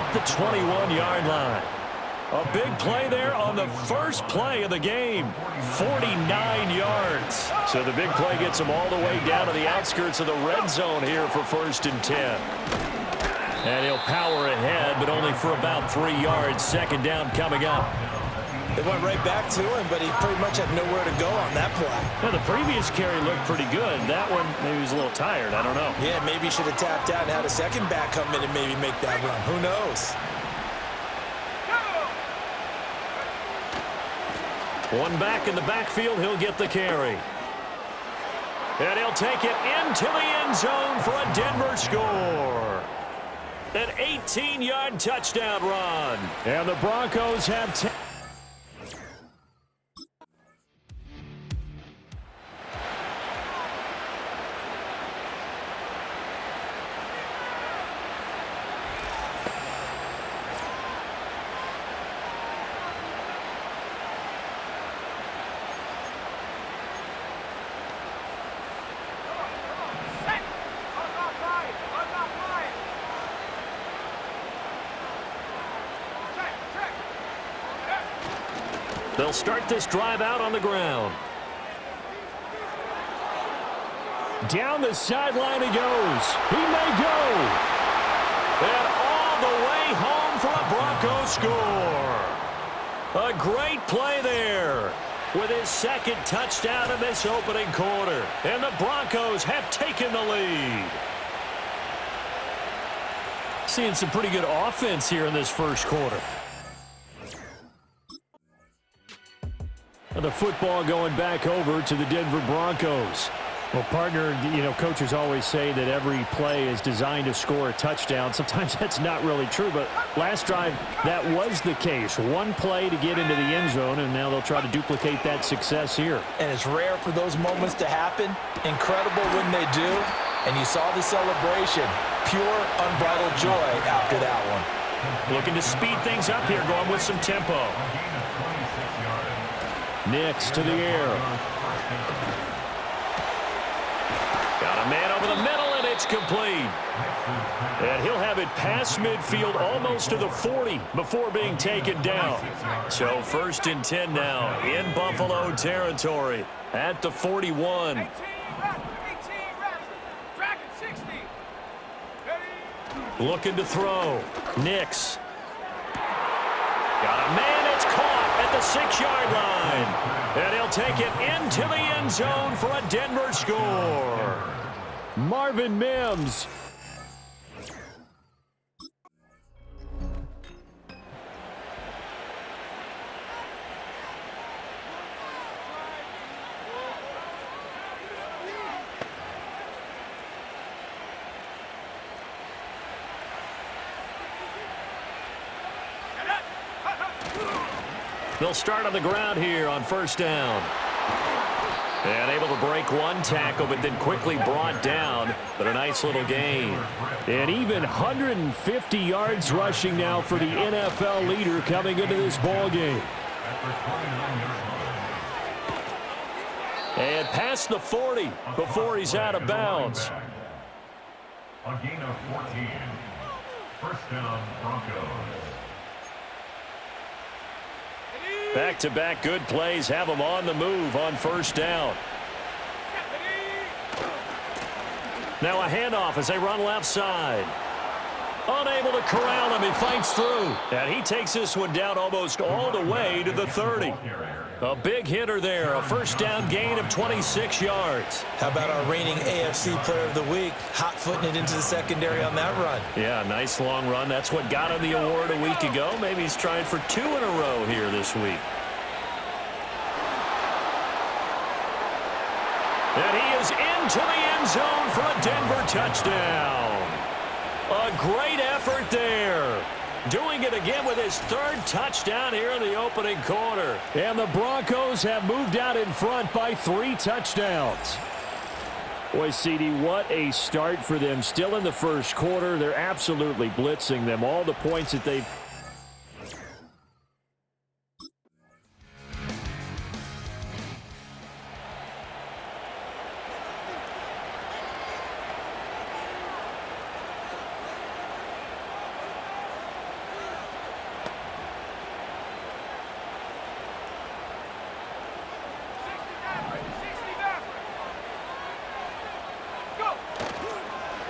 at the 21-yard line. A big play there on the first play of the game. 49 yards. So the big play gets them all the way down to the outskirts of the red zone here for 1st and 10. And he'll power ahead, but only for about 3 yards. 2nd down coming up. It went right back to him, but he pretty much had nowhere to go on that play. Well, the previous carry looked pretty good. That one, maybe he was a little tired. I don't know. Yeah, maybe he should have tapped out and had a second back come in and maybe make that run. Who knows? One back in the backfield, he'll get the carry. And he'll take it into the end zone for a Denver score. An 18-yard touchdown run. And the Broncos have 10. They'll start this drive out on the ground. Down the sideline he goes. He may go. And all the way home for a Broncos score. A great play there with his 2nd touchdown in this opening quarter. And the Broncos have taken the lead. Seeing some pretty good offense here in this first quarter. The football going back over to the Denver Broncos. Well, partner, coaches always say that every play is designed to score a touchdown. Sometimes that's not really true, but last drive, that was the case. One play to get into the end zone, and now they'll try to duplicate that success here. And it's rare for those moments to happen. Incredible when they do. And you saw the celebration. Pure, unbridled joy after that one. Looking to speed things up here, going with some tempo. Nix to the air. Got a man over the middle, and it's complete. And he'll have it past midfield almost to the 40 before being taken down. So 1st and 10 now in Buffalo territory at the 41. Looking to throw. Nix. Got a man, it's caught at the 6-yard line. And he'll take it into the end zone for a Denver score. Marvin Mims. They'll start on the ground here on 1st down. And able to break one tackle, but then quickly brought down. But a nice little gain. And even 150 yards rushing now for the NFL leader coming into this ball game. And past the 40 before he's out of bounds. A gain of 14. 1st down, Broncos. Back-to-back good plays have them on the move on 1st down. Now a handoff as they run left side. Unable to corral him. He fights through. And he takes this one down almost all the way to the 30. A big hitter there. A 1st down gain of 26 yards. How about our reigning AFC Player of the Week, hot-footing it into the secondary on that run? Yeah, nice long run. That's what got him the award a week ago. Maybe he's trying for 2 in a row here this week. And he is into the end zone for a Denver touchdown. A great effort there. Doing it again with his 3rd touchdown here in the opening quarter. And the Broncos have moved out in front by 3 touchdowns. Boy, CD, what a start for them. Still in the first quarter. They're absolutely blitzing them. All the points that they've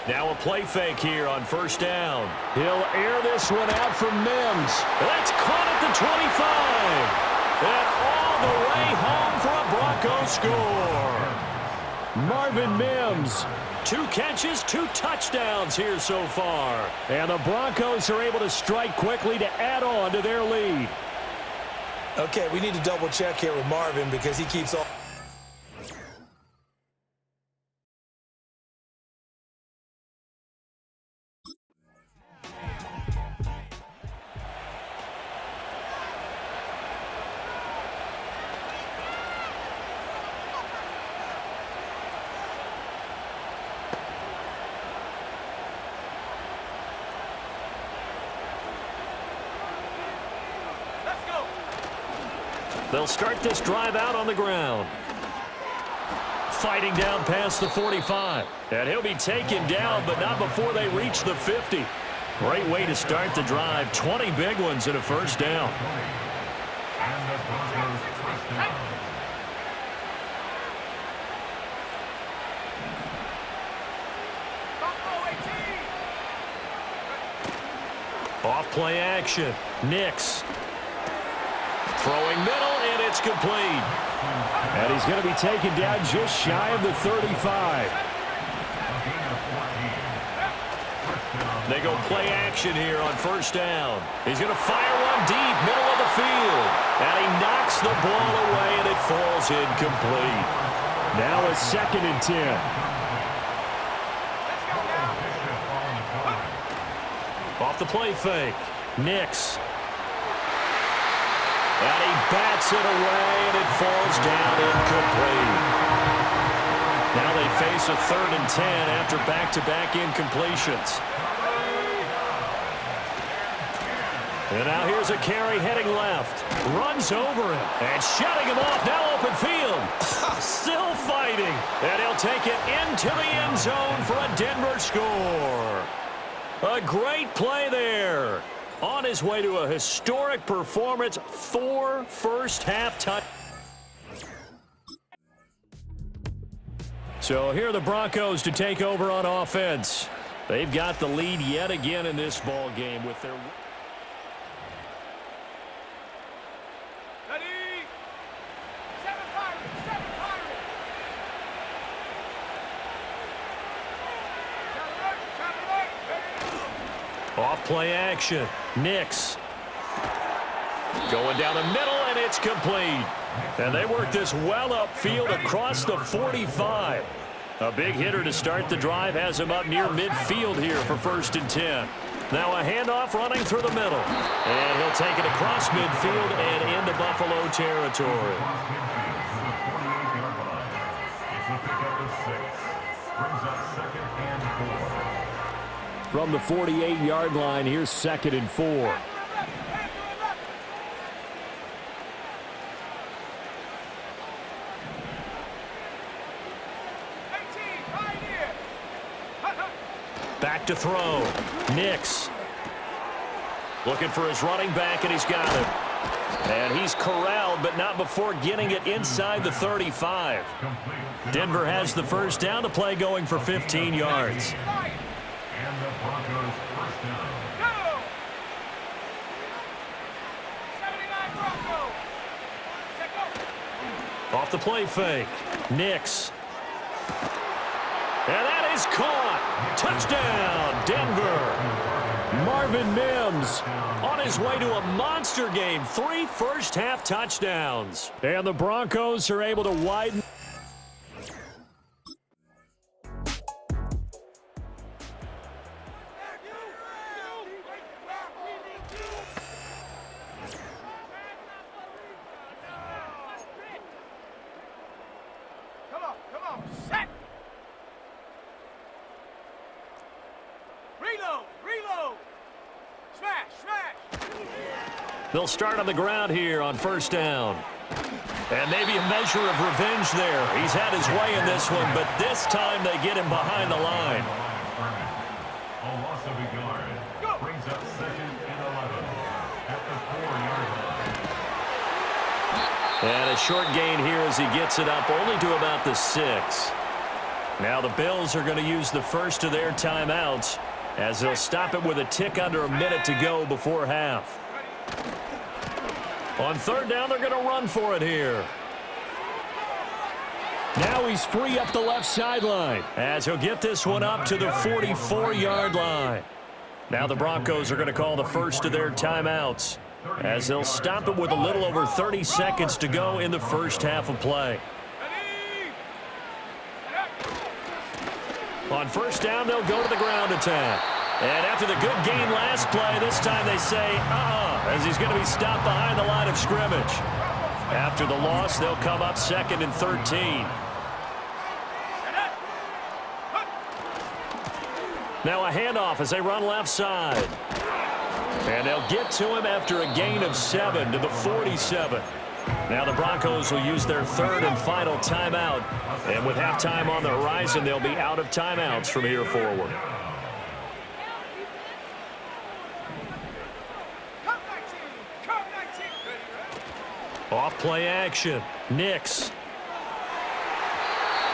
Now a play fake here on first down. He'll air this one out for Mims. That's caught at the 25. And all the way home for a Bronco score. Marvin Mims. 2 catches, 2 touchdowns here so far. And the Broncos are able to strike quickly to add on to their lead. Okay, we need to double check here with Marvin because he keeps all... They'll start this drive out on the ground. Fighting down past the 45. And he'll be taken down, but not before they reach the 50. Great way to start the drive. 20 big ones and a first down. And the Broncos first down. Off play action. Nix. Throwing middle, and it's complete. And he's going to be taken down just shy of the 35. They go play action here on first down. He's going to fire one deep, middle of the field. And he knocks the ball away, and it falls incomplete. Now a 2nd and 10. Off the play fake. Nix. And he bats it away, and it falls down incomplete. Now they face a 3rd and 10 after back-to-back incompletions. And now here's a carry heading left. Runs over him and shutting him off. Now open field. Still fighting. And he'll take it into the end zone for a Denver score. A great play there. On his way to a historic performance, 4 first-half touchdowns. So here are the Broncos to take over on offense. They've got the lead yet again in this ball game with their... Off play action. Nix. Going down the middle, and it's complete. And they work this well upfield across the 45. A big hitter to start the drive has him up near midfield here for 1st and 10. Now a handoff running through the middle. And he'll take it across midfield and into Buffalo territory. From the 48-yard line, here's 2nd and 4. Back to throw. Nix. Looking for his running back, and he's got it. And he's corralled, but not before getting it inside the 35. Denver has the first down to play, going for 15 yards. And the Broncos first down. Go! 79 Broncos. Off the play fake. Nix. And that is caught. Touchdown, Denver. Marvin Mims on his way to a monster game. 3 first-half touchdowns. And the Broncos are able to widen. They'll start on the ground here on first down. And maybe a measure of revenge there. He's had his way in this one, but this time they get him behind the line. A loss of a yard. Brings up 2nd and 11 at the 4-yard line. And a short gain here as he gets it up only to about the 6. Now the Bills are going to use the first of their timeouts as they'll stop it with a tick under a minute to go before half. On third down, they're going to run for it here. Now he's free up the left sideline as he'll get this one up to the 44-yard line. Now the Broncos are going to call the first of their timeouts as they'll stop it with a little over 30 seconds to go in the first half of play. On first down, they'll go to the ground attack. And after the good game last play, this time they say, as he's going to be stopped behind the line of scrimmage. After the loss, they'll come up second and 13. Now a handoff as they run left side. And they'll get to him after a gain of 7 to the 47. Now the Broncos will use their third and final timeout. And with halftime on the horizon, they'll be out of timeouts from here forward. Off play action. Nix.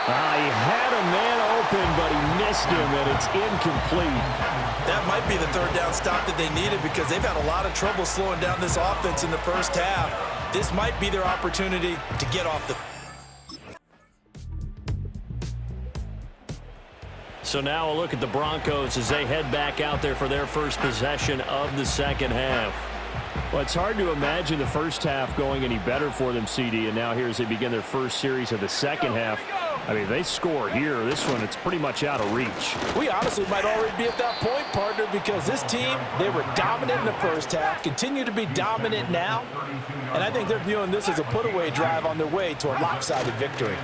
He had a man open, but he missed him, and it's incomplete. That might be the third down stop that they needed because they've had a lot of trouble slowing down this offense in the first half. This might be their opportunity to get off the... So now a look at the Broncos as they head back out there for their first possession of the second half. Well, it's hard to imagine the first half going any better for them, CD, and now here as they begin their first series of the second half. I mean, they score here. This one, it's pretty much out of reach. We honestly might already be at that point, partner, because this team, they were dominant in the first half, continue to be dominant now, and I think they're viewing this as a put-away drive on their way to a lopsided victory.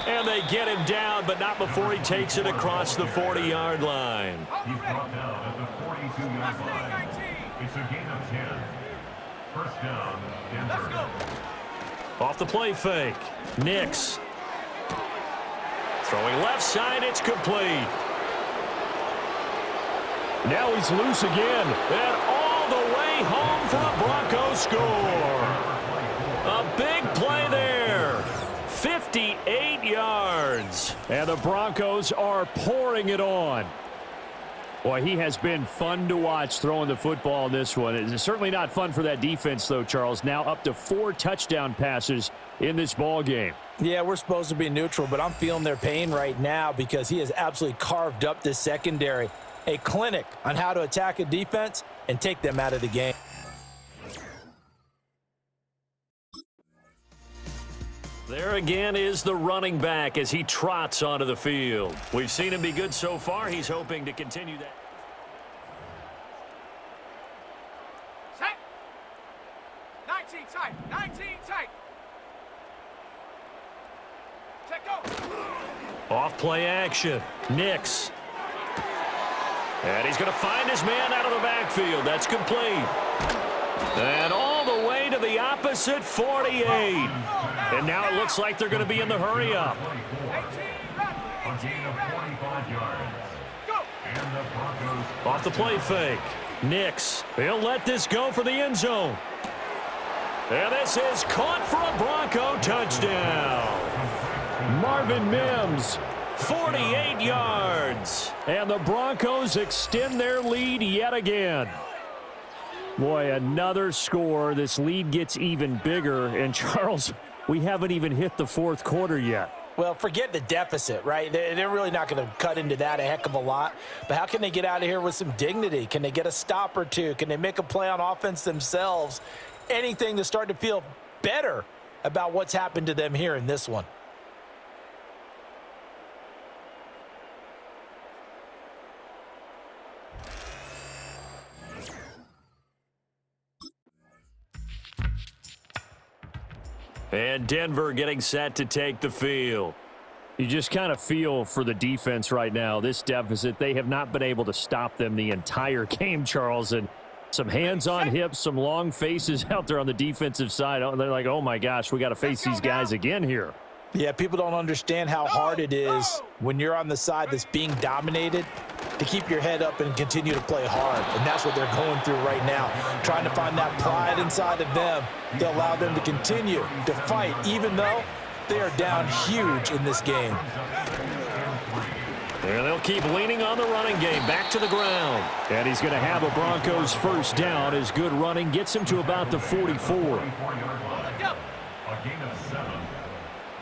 And they get him down, but not before he takes it across the 40-yard line. He's brought down at the 42-yard line. It's a gain of 10. First down, Denver. Off the play fake. Nix. Throwing left side, it's complete. Now he's loose again. And all the way home for a Broncos score. A big play there. 58 yards. And the Broncos are pouring it on. Boy, he has been fun to watch throwing the football in this one. It's certainly not fun for that defense, though, Charles. Now up to 4 touchdown passes in this ball game. Yeah, we're supposed to be neutral, but I'm feeling their pain right now because he has absolutely carved up this secondary. A clinic on how to attack a defense and take them out of the game. There again is the running back as he trots onto the field. We've seen him be good so far. He's hoping to continue that. Set. 19 tight. 19 tight. Check go. Off play action. Nix. And he's going to find his man out of the backfield. That's complete. And all the way to the opposite 48. And now it looks like they're going to be in the hurry up. A gain of 45 yards. And the Broncos. Off the play fake. Nix. He'll let this go for the end zone. And this is caught for a Bronco touchdown. Marvin Mims. 48 yards. And the Broncos extend their lead yet again. Boy, another score. This lead gets even bigger. And, Charles, we haven't even hit the fourth quarter yet. Well, forget the deficit, right? They're really not going to cut into that a heck of a lot. But how can they get out of here with some dignity? Can they get a stop or two? Can they make a play on offense themselves? Anything to start to feel better about what's happened to them here in this one. And Denver getting set to take the field. You just kind of feel for the defense right now, this deficit. They have not been able to stop them the entire game, Charles. And some hands on hips, some long faces out there on the defensive side. They're like, oh, my gosh, we got to face these guys again here. Yeah, people don't understand how hard it is when you're on the side that's being dominated to keep your head up and continue to play hard. And that's what they're going through right now, trying to find that pride inside of them to allow them to continue to fight, even though They are down huge in this game. And they'll keep leaning on the running game. Back to the ground. And he's going to have a Broncos first down. His good running gets him to about the 44. A gain of 7.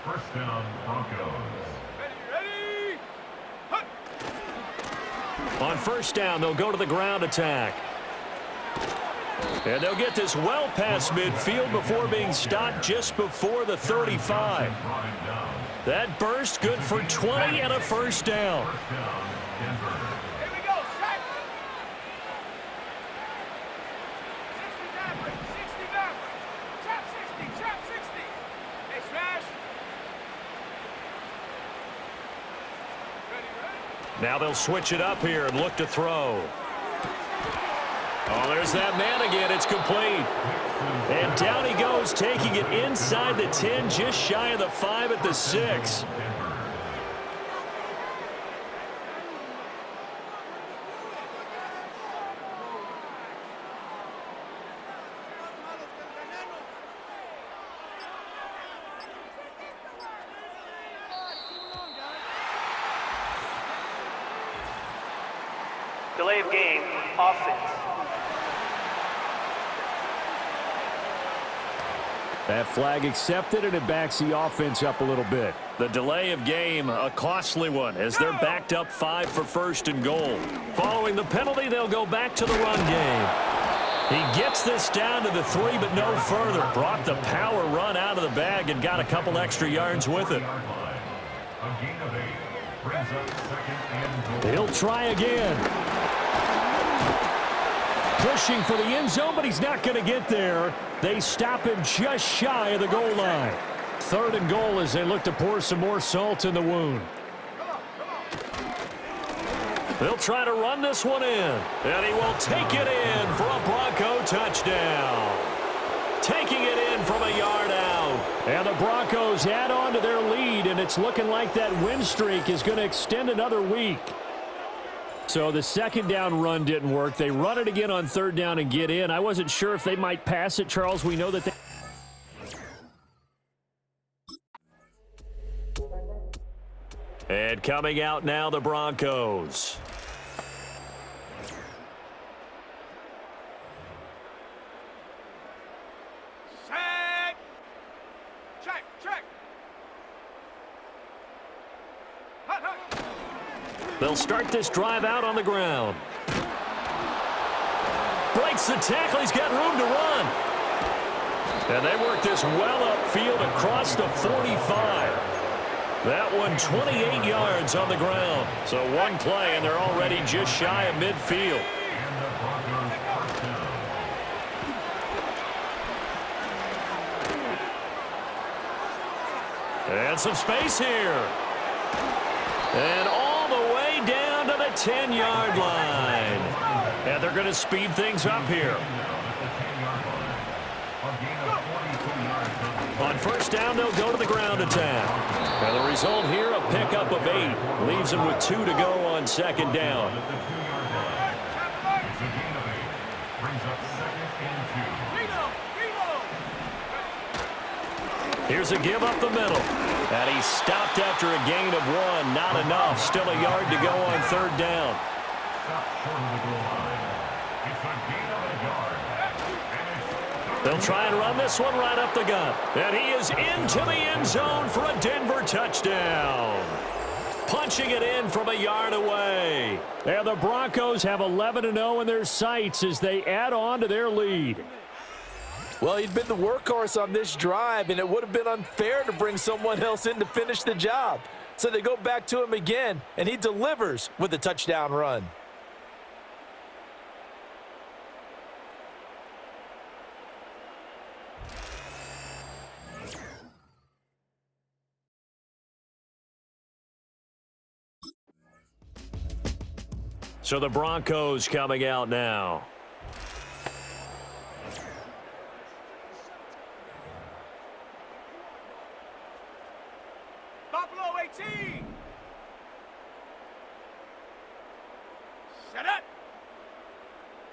First down, Broncos. Ready? Hut. On first down, they'll go to the ground attack. And they'll get this well past midfield before being stopped just before the 35. That burst good for 20 and a first down. First down, Denver. Here we go. Sack. 60 Maverick. 60 Maverick. Trap 60. Trap 60. Hey, smash. Ready? Now they'll switch it up here and look to throw. Oh, there's that man again. It's complete. And down he goes, taking it inside the 10, just shy of the 5 at the 6. Delay of game, offense. That flag accepted, and it backs the offense up a little bit. The delay of game, a costly one, as they're backed up 5 for first and goal. Following the penalty, they'll go back to the run game. He gets this down to the 3, but no further. Brought the power run out of the bag and got a couple extra yards with it. A gain of 8 brings up second and goal. He'll try again. Pushing for the end zone, but he's not going to get there. They stop him just shy of the goal line. Third and goal as they look to pour some more salt in the wound. They'll try to run this one in, and he will take it in for a Bronco touchdown. Taking it in from a yard out. And the Broncos add on to their lead, and it's looking like that win streak is going to extend another week. So the second down run didn't work. They run it again on third down and get in. I wasn't sure if they might pass it, Charles. We know that they... And coming out now, the Broncos. Sack. Check. Check. Hut. Hut. They'll start this drive out on the ground. Breaks the tackle. He's got room to run. And they work this well upfield across the 45. That one 28 yards on the ground. So one play, and they're already just shy of midfield. And the Broncos first down. And some space here. And all the way down to the 10-yard line. And they're going to speed things up here. On first down, they'll go to the ground attack. And the result here, a pickup of 8. Leaves them with 2 to go on second down. Here's a give up the middle. And he's stopped after a gain of 1. Not enough. Still a yard to go on third down. They'll try and run this one right up the gut. And he is into the end zone for a Denver touchdown. Punching it in from a yard away. And the Broncos have 11-0 in their sights as they add on to their lead. Well, he'd been the workhorse on this drive, and it would have been unfair to bring someone else in to finish the job. So they go back to him again, and he delivers with a touchdown run. So the Broncos coming out now. Buffalo 18. Set up.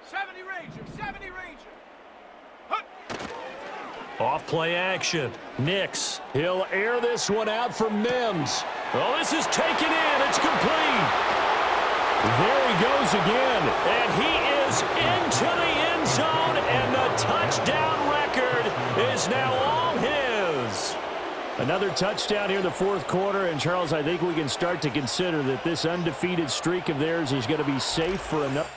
70 Ranger. 70 Ranger. Hut. Off play action. Nix. He'll air this one out for Mims. Oh, this is taken in. It's complete. There he goes again. And he is into the end zone. And the touchdown record is now all his. Another touchdown here in the fourth quarter. And, Charles, I think we can start to consider that this undefeated streak of theirs is going to be safe for another.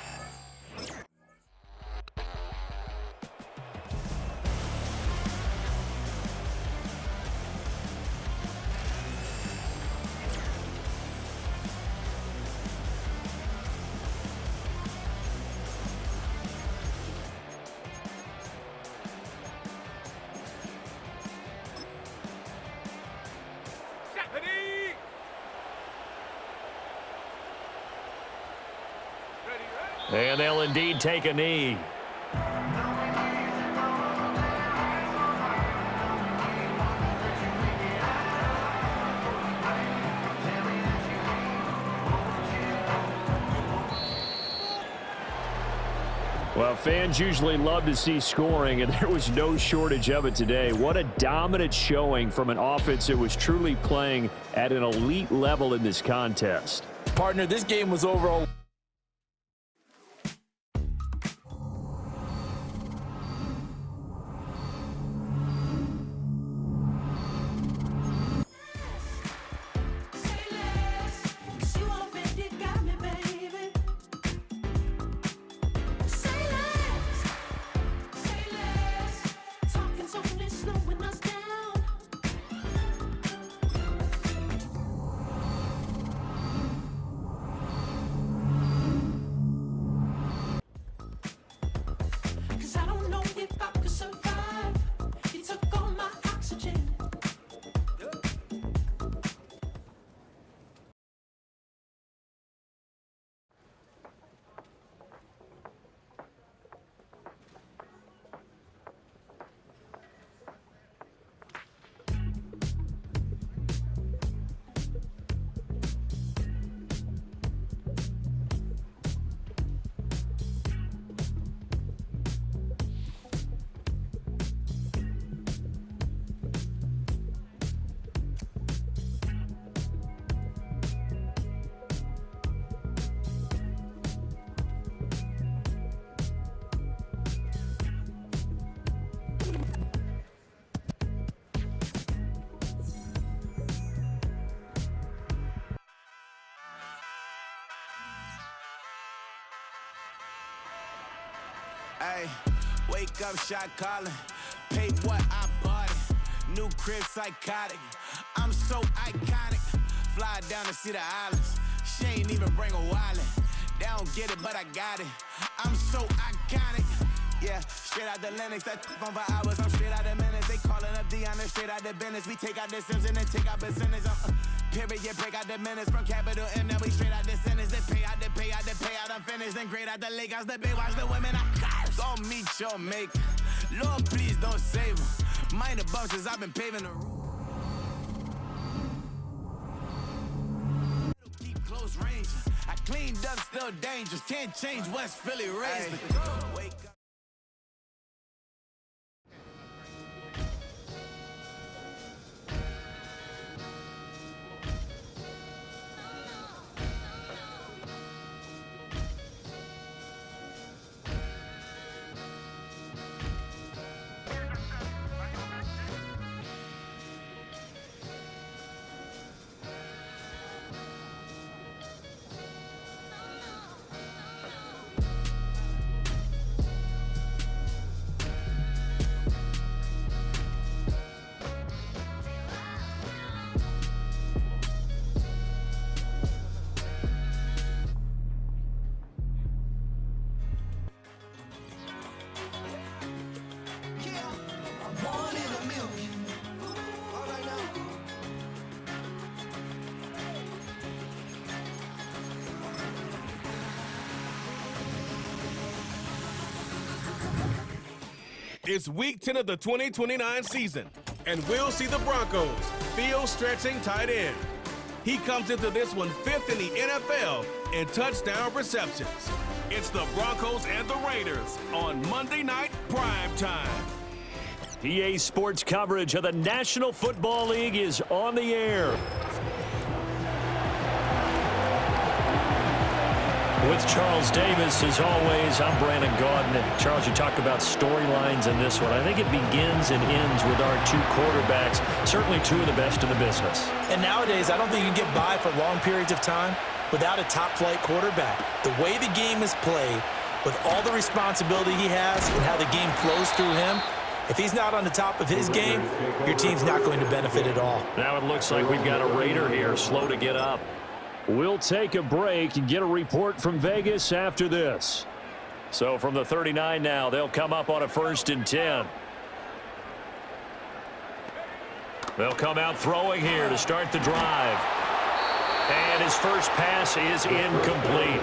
And they'll indeed take a knee. Well, fans usually love to see scoring, and there was no shortage of it today. What a dominant showing from an offense that was truly playing at an elite level in this contest. Partner, this game was overall. Hey, wake up, shot calling. Pay what I bought it. New crib psychotic. I'm so iconic. Fly down to see the islands. She ain't even bring a wallet. They don't get it, but I got it. I'm so iconic. Yeah, straight out the Lennox. That phone for hours. I'm straight out the minutes. They calling up Dion. Straight out the business. We take out the Sims and then take out percentage. Period, break out the minutes from capital M. Now we straight out the sentence. They pay out, they pay out, they pay out. I'm finished. Then grade out the lake house. The bay watch the women. I curse. Go meet your maker. Lord, please don't save them. Mind the bumps as I've been paving the road. Keep close range. I cleaned up, still dangerous. Can't change West Philly raised. Wake up. It's week 10 of the 2029 season, and we'll see the Broncos field stretching tight end. He comes into this one 5th in the NFL in touchdown receptions. It's the Broncos and the Raiders on Monday Night Prime Time. EA Sports coverage of the National Football League is on the air. With Charles Davis, as always, I'm Brandon Gaudin. And Charles, you talk about storylines in this one. I think it begins and ends with our two quarterbacks, certainly two of the best in the business. And nowadays, I don't think you can get by for long periods of time without a top-flight quarterback. The way the game is played, with all the responsibility he has and how the game flows through him, if he's not on the top of his game, your team's not going to benefit at all. Now it looks like we've got a Raider here, slow to get up. We'll take a break and get a report from Vegas after this. So from the 39 now, they'll come up on a 1st and 10. They'll come out throwing here to start the drive. And his first pass is incomplete.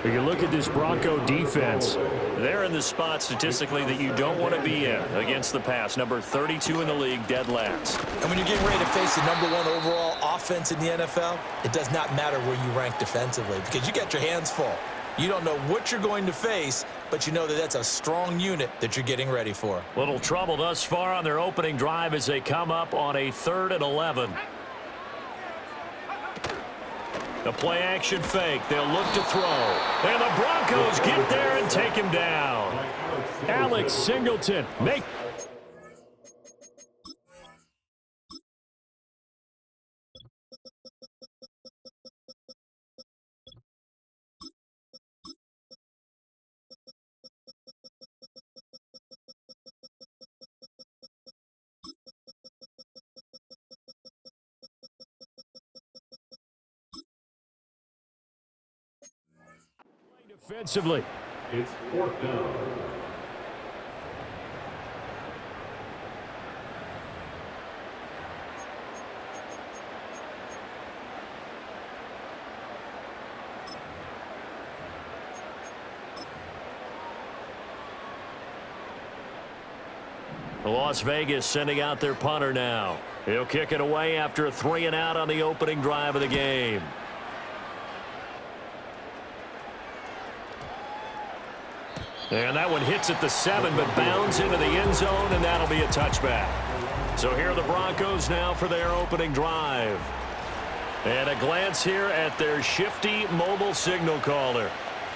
If you look at this Bronco defense, they're in the spot statistically that you don't want to be in against the pass. Number 32 in the league, dead last. And when you're getting ready to face the #1 overall offense in the NFL, it does not matter where you rank defensively because you got your hands full. You don't know what you're going to face, but you know that that's a strong unit that you're getting ready for. Little trouble thus far on their opening drive as they come up on a 3rd and 11. The play action fake. They'll look to throw. And the Broncos get there and take him down. Alex Singleton make. Defensively. It's 4th down. Las Vegas sending out their punter now. He'll kick it away after a 3 and out on the opening drive of the game. And that one hits at the 7, but bounds into the end zone, and that'll be a touchback. So here are the Broncos now for their opening drive. And a glance here at their shifty mobile signal caller.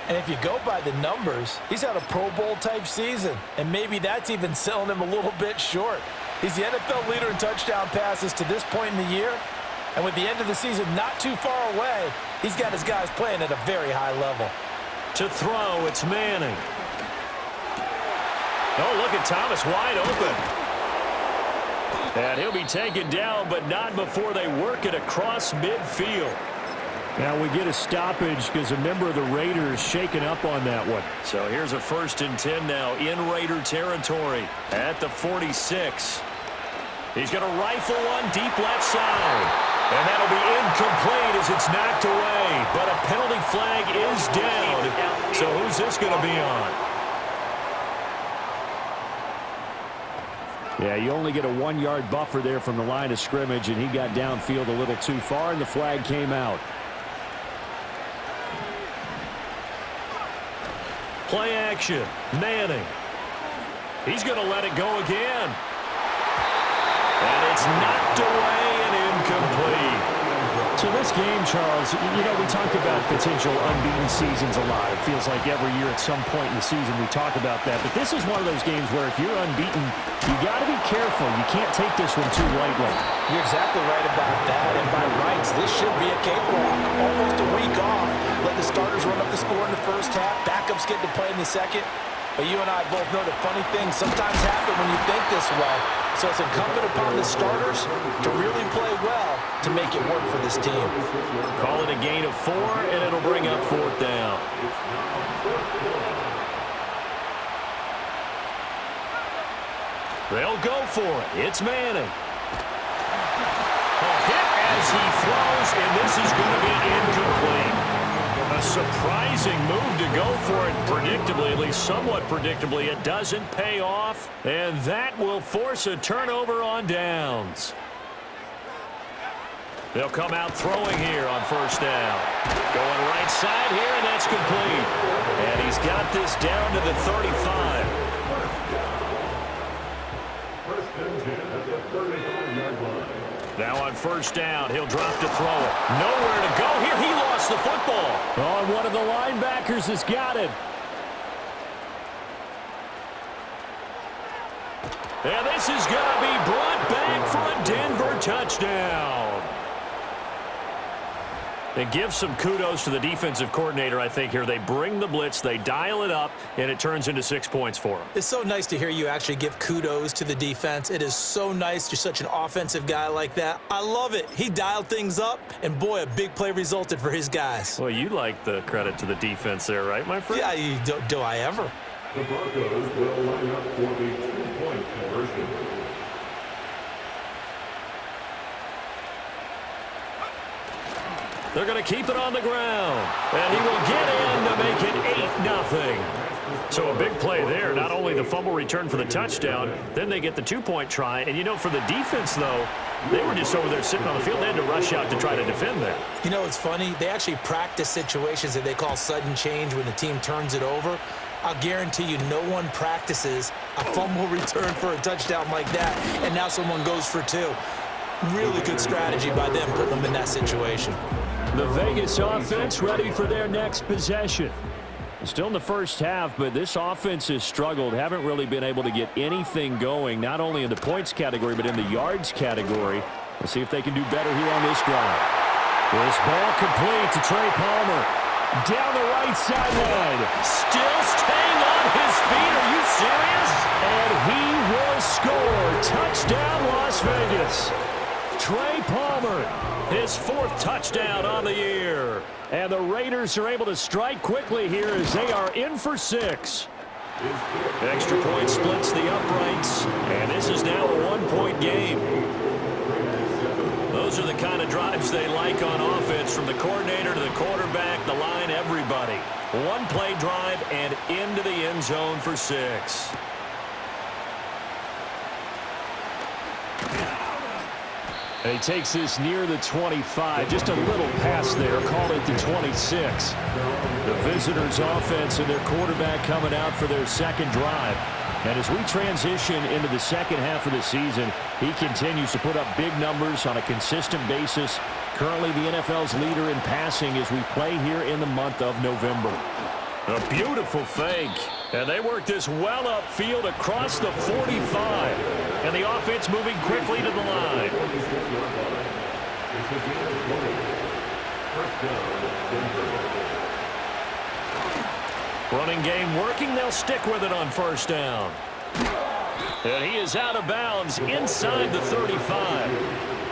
And if you go by the numbers, he's had a Pro Bowl-type season, and maybe that's even selling him a little bit short. He's the NFL leader in touchdown passes to this point in the year, and with the end of the season not too far away, he's got his guys playing at a very high level. To throw, it's Manning. Oh, look at Thomas wide open. And he'll be taken down, but not before they work it across midfield. Now we get a stoppage because a member of the Raiders shaken up on that one. So here's a 1st and 10 now in Raider territory at the 46. He's going to rifle one deep left side. And that'll be incomplete as it's knocked away. But a penalty flag is down. So who's this going to be on? Yeah, you only get a 1-yard buffer there from the line of scrimmage, and he got downfield a little too far, and the flag came out. Play action. Manning. He's going to let it go again. And it's knocked away and incomplete. So this game, Charles, you know, we talk about potential unbeaten seasons a lot. It feels like every year at some point in the season we talk about that. But this is one of those games where if you're unbeaten, you got to be careful. You can't take this one too lightly. You're exactly right about that. And by rights, this should be a cakewalk. Almost a week off. Let the starters run up the score in the first half. Backups get to play in the second. But you and I both know that funny things sometimes happen when you think this way. So it's incumbent upon the starters to really play well to make it work for this team. Call it a gain of 4, and it'll bring up 4th down. They'll go for it. It's Manning. A hit as he throws, and this is going to be incomplete. A surprising move to go for it predictably, at least somewhat predictably. It doesn't pay off, and that will force a turnover on downs. They'll come out throwing here on 1st down. Going right side here, and that's complete. And he's got this down to the 35. Now on first down, he'll drop to throw it. Nowhere to go here. He lost the football. Oh, and one of the linebackers has got it. And this is going to be brought back for a Denver touchdown. And give some kudos to the defensive coordinator, I think, here. They bring the blitz, they dial it up, and it turns into 6 points for them. It's so nice to hear you actually give kudos to the defense. It is so nice. You're such an offensive guy like that. I love it. He dialed things up, and boy, a big play resulted for his guys. Well, you like the credit to the defense there, right, my friend? Yeah, do I ever? The Broncos will line up for the 2-point conversion. They're going to keep it on the ground. And he will get in to make it 8-0. So a big play there. Not only the fumble return for the touchdown, then they get the 2-point try. And, you know, for the defense, though, they were just over there sitting on the field. They had to rush out to try to defend that. You know, it's funny. They actually practice situations that they call sudden change when the team turns it over. I'll guarantee you no one practices a fumble return for a touchdown like that, and now someone goes for 2. Really good strategy by them putting them in that situation. The Vegas offense ready for their next possession. Still in the first half, but this offense has struggled. Haven't really been able to get anything going, not only in the points category, but in the yards category. We'll see if they can do better here on this drive. This ball complete to Trey Palmer. Down the right sideline. Still staying on his feet. Are you serious? And he will score. Touchdown, Las Vegas. Trey Palmer. His 4th touchdown on the year. And the Raiders are able to strike quickly here as they are in for 6. Extra point splits the uprights. And this is now a 1-point game. Those are the kind of drives they like on offense, from the coordinator to the quarterback, the line, everybody. 1-play drive and into the end zone for 6. And he takes this near the 25. Just a little pass there. Call it the 26. The visitors' offense and their quarterback coming out for their second drive. And as we transition into the second half of the season, he continues to put up big numbers on a consistent basis. Currently the NFL's leader in passing as we play here in the month of November. A beautiful fake. And they work this well upfield across the 45. And the offense moving quickly to the line. Running game working. They'll stick with it on first down. And he is out of bounds inside the 35.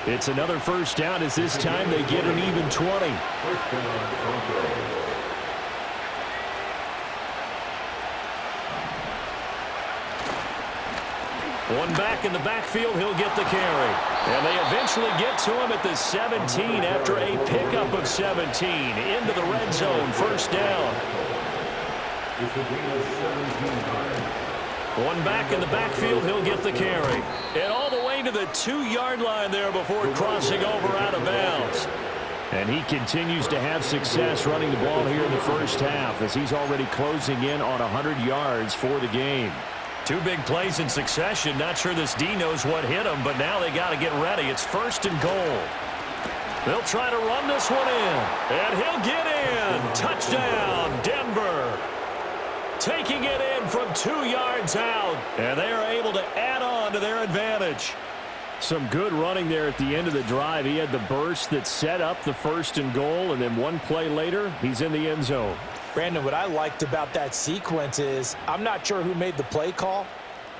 It's another first down as this time they get an even 20. One back in the backfield, he'll get the carry. And they eventually get to him at the 17 after a pickup of 17. Into the red zone, first down. One back in the backfield, he'll get the carry. And all the way to the 2-yard line there before crossing over out of bounds. And he continues to have success running the ball here in the first half as he's already closing in on 100 yards for the game. 2 big plays in succession. Not sure this D knows what hit him, but now they got to get ready. It's first and goal. They'll try to run this one in. And he'll get in. Touchdown, Denver. Taking it in from 2 yards out. And they are able to add on to their advantage. Some good running there at the end of the drive. He had the burst that set up the first and goal, and then one play later, he's in the end zone. Brandon, what I liked about that sequence is I'm not sure who made the play call,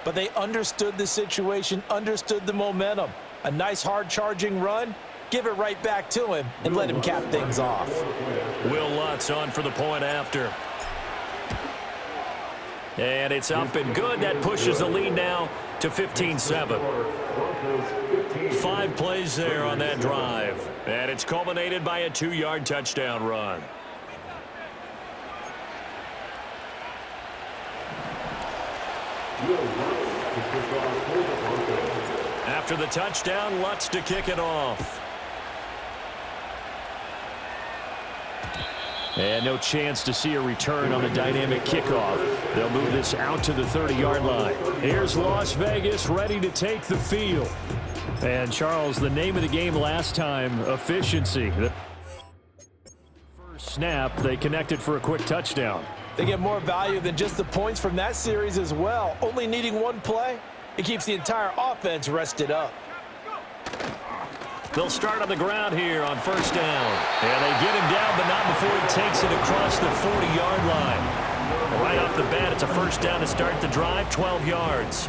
but they understood the situation, understood the momentum. A nice hard-charging run, give it right back to him, and let him cap things off. Will Lutz on for the point after. And it's up and good. That pushes the lead now to 15-7. 5 plays there on that drive. And it's culminated by a 2-yard touchdown run. After the touchdown, Lutz to kick it off. And no chance to see a return on the dynamic kickoff. They'll move this out to the 30-yard line. Here's Las Vegas ready to take the field. And, Charles, the name of the game last time, efficiency. The first snap, they connected for a quick touchdown. They get more value than just the points from that series as well. Only needing one play, it keeps the entire offense rested up. They'll start on the ground here on first down. And they get him down, but not before he takes it across the 40-yard line. Right off the bat, it's a first down to start the drive, 12 yards.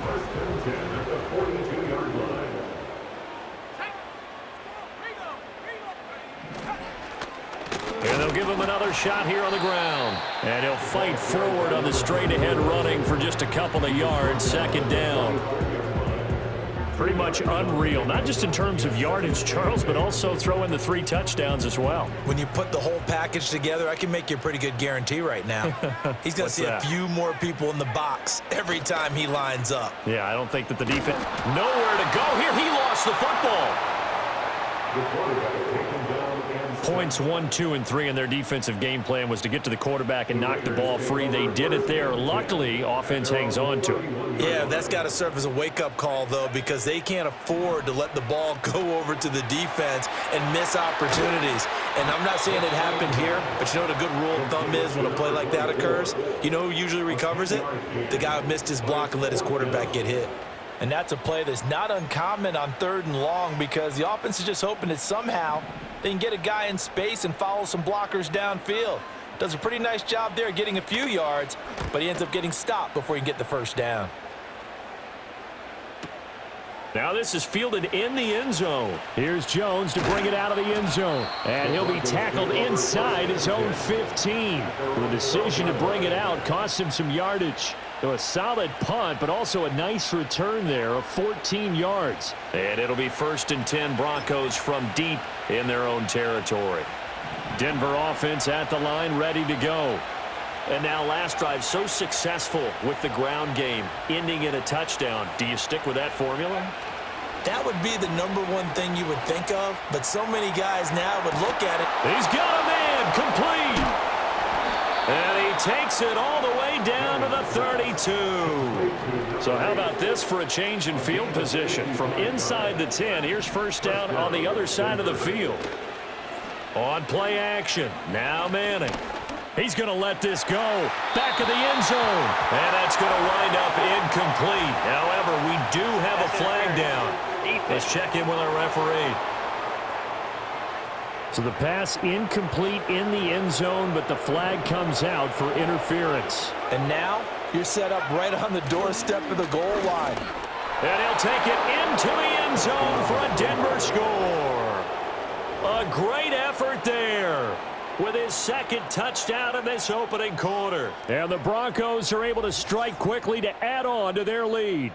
And they'll give him another shot here on the ground. And he'll fight forward on the straight-ahead running for just a couple of yards, second down. Pretty much unreal, not just in terms of yardage, Charles, but also throw in the 3 touchdowns as well. When you put the whole package together, I can make you a pretty good guarantee right now. He's going to see a few more people in the box every time he lines up. Yeah, I don't think that the defense... Nowhere to go here. He lost the football. Points 1, 2, and 3 in their defensive game plan was to get to the quarterback and knock the ball free. They did it there. Luckily, offense hangs on to it. Yeah, that's got to serve as a wake-up call, though, because they can't afford to let the ball go over to the defense and miss opportunities. And I'm not saying it happened here, but you know what a good rule of thumb is when a play like that occurs? You know who usually recovers it? The guy who missed his block and let his quarterback get hit. And that's a play that's not uncommon on 3rd and long because the offense is just hoping that somehow they can get a guy in space and follow some blockers downfield. Does a pretty nice job there getting a few yards, but he ends up getting stopped before he can get the first down. Now this is fielded in the end zone. Here's Jones to bring it out of the end zone. And he'll be tackled inside his own 15. The decision to bring it out cost him some yardage. So a solid punt, but also a nice return there of 14 yards. And it'll be 1st and 10 Broncos from deep in their own territory. Denver offense at the line, ready to go. And now last drive so successful with the ground game, ending in a touchdown. Do you stick with that formula? That would be the #1 thing you would think of, but so many guys now would look at it. He's got a man complete. And he takes it all the way down to the 32. So how about this for a change in field position? From inside the 10, here's first down on the other side of the field. On play action, now Manning. He's going to let this go. Back of the end zone. And that's going to wind up incomplete. However, we do have a flag down. Let's check in with our referee. So the pass incomplete in the end zone, but the flag comes out for interference. And now you're set up right on the doorstep of the goal line. And he'll take it into the end zone for a Denver score. A great effort there with his 2nd touchdown in this opening quarter. And the Broncos are able to strike quickly to add on to their lead.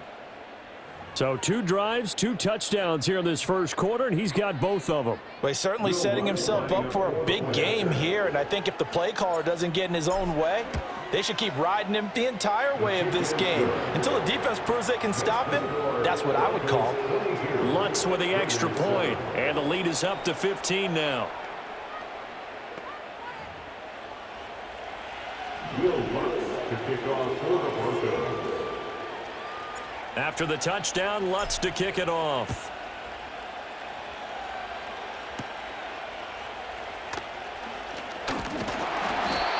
So 2 drives, 2 touchdowns here in this first quarter, and he's got both of them. Well, he's certainly setting himself up for a big game here, and I think if the play caller doesn't get in his own way, they should keep riding him the entire way of this game. Until the defense proves they can stop him, that's what I would call. Lutz with the extra point, and the lead is up to 15 now. Will Lutz to kick off for the Broncos. After the touchdown, Lutz to kick it off.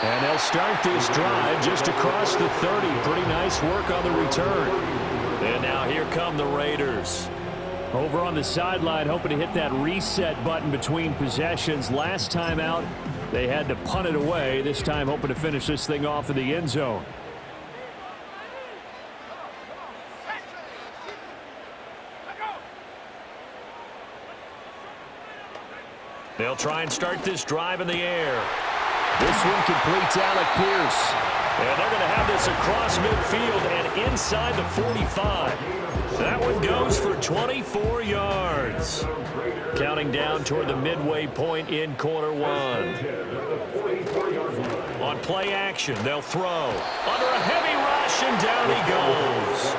And they'll start this drive just across the 30. Pretty nice work on the return. And now here come the Raiders. Over on the sideline, hoping to hit that reset button between possessions. Last time out, they had to punt it away. This time, hoping to finish this thing off in the end zone. They'll try and start this drive in the air. This one completes Alec Pierce. And they're going to have this across midfield and inside the 45. That one goes for 24 yards. Counting down toward the midway point in quarter 1. On play action, they'll throw. Under a heavy rush, and down he goes.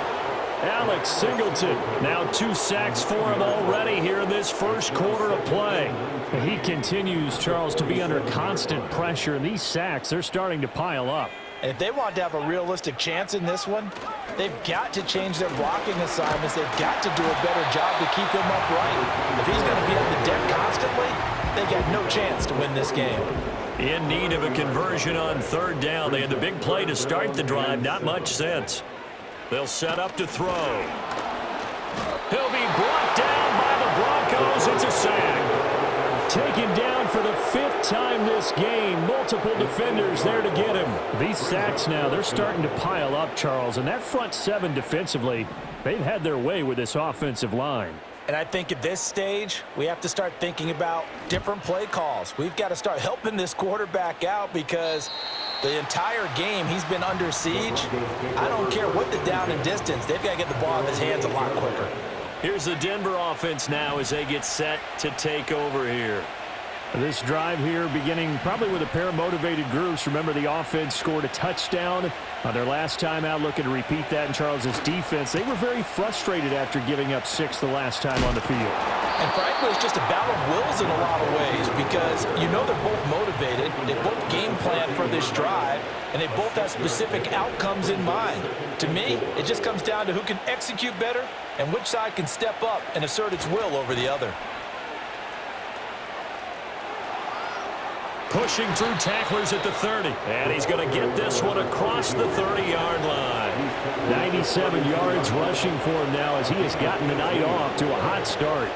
Alex Singleton, now 2 sacks for him already here in this first quarter of play. He continues, Charles, to be under constant pressure, and these sacks, they're starting to pile up. And if they want to have a realistic chance in this one, they've got to change their blocking assignments. They've got to do a better job to keep him upright. If he's going to be on the deck constantly, they got no chance to win this game. In need of a conversion on third down. They had the big play to start the drive. Not much sense. They'll set up to throw. He'll be brought down by the Broncos. It's a sack. Taken down for the 5th time this game. Multiple defenders there to get him. These sacks now, they're starting to pile up, Charles. And that front 7 defensively, they've had their way with this offensive line. And I think at this stage, we have to start thinking about different play calls. We've got to start helping this quarterback out because the entire game he's been under siege. I don't care what the down and distance. They've got to get the ball in his hands a lot quicker. Here's the Denver offense now as they get set to take over here. This drive here beginning probably with a pair of motivated groups. Remember, the offense scored a touchdown on their last time out, looking to repeat that in Charles's defense. They were very frustrated after giving up 6 the last time on the field. And frankly, it's just a battle of wills in a lot of ways because you know they're both motivated, they both game plan for this drive, and they both have specific outcomes in mind. To me, it just comes down to who can execute better and which side can step up and assert its will over the other. Pushing through tacklers at the 30. And he's going to get this one across the 30-yard line. 97 yards rushing for him now as he has gotten the night off to a hot start.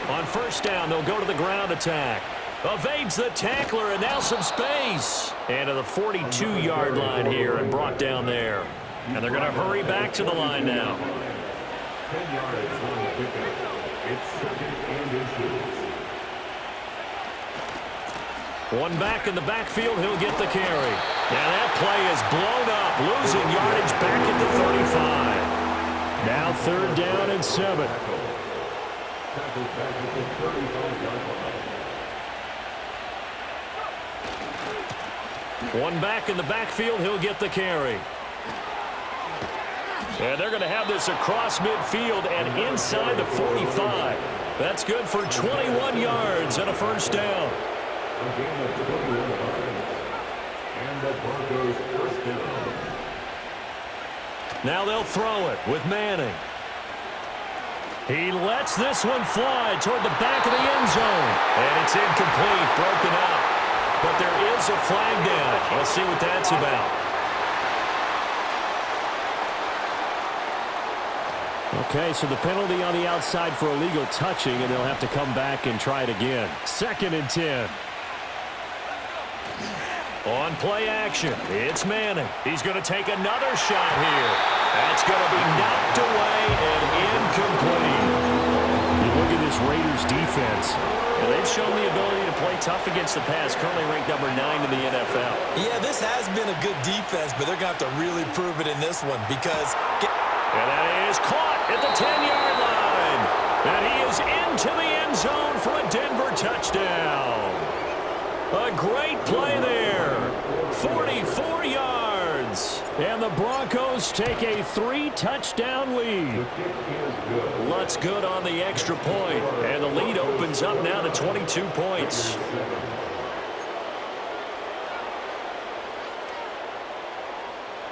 On first down, they'll go to the ground attack. Evades the tackler, and now some space. And to the 42-yard line here and brought down there. And they're going to hurry back to the line now. 10 yards on the pickup. It's 2nd and inches. One back in the backfield, he'll get the carry. Now that play is blown up, losing yardage back at the 35. Now 3rd down and 7. Tackled back at the 35-yard line. One back in the backfield, he'll get the carry. And they're going to have this across midfield and inside the 45. That's good for 21 yards and a first down. Again at the 21 line. And the Broncos first down. Now they'll throw it with Manning. He lets this one fly toward the back of the end zone. And it's incomplete, broken up. But there is a flag down. Let's see what that's about. Okay, so the penalty on the outside for illegal touching, and they'll have to come back and try it again. 2nd and 10. On play action, it's Manning. He's going to take another shot here. That's going to be knocked away and incomplete. You look at this Raiders defense. And they've shown the ability to play tough against the pass, currently ranked number 9 in the NFL. Yeah, this has been a good defense, but they're going to have to really prove it in this one because... And that is caught at the 10-yard line. And he is into the end zone for a Denver touchdown. A great play there. 44 yards. And the Broncos take a 3-touchdown lead. Lutz good on the extra point. And the lead opens up now to 22 points.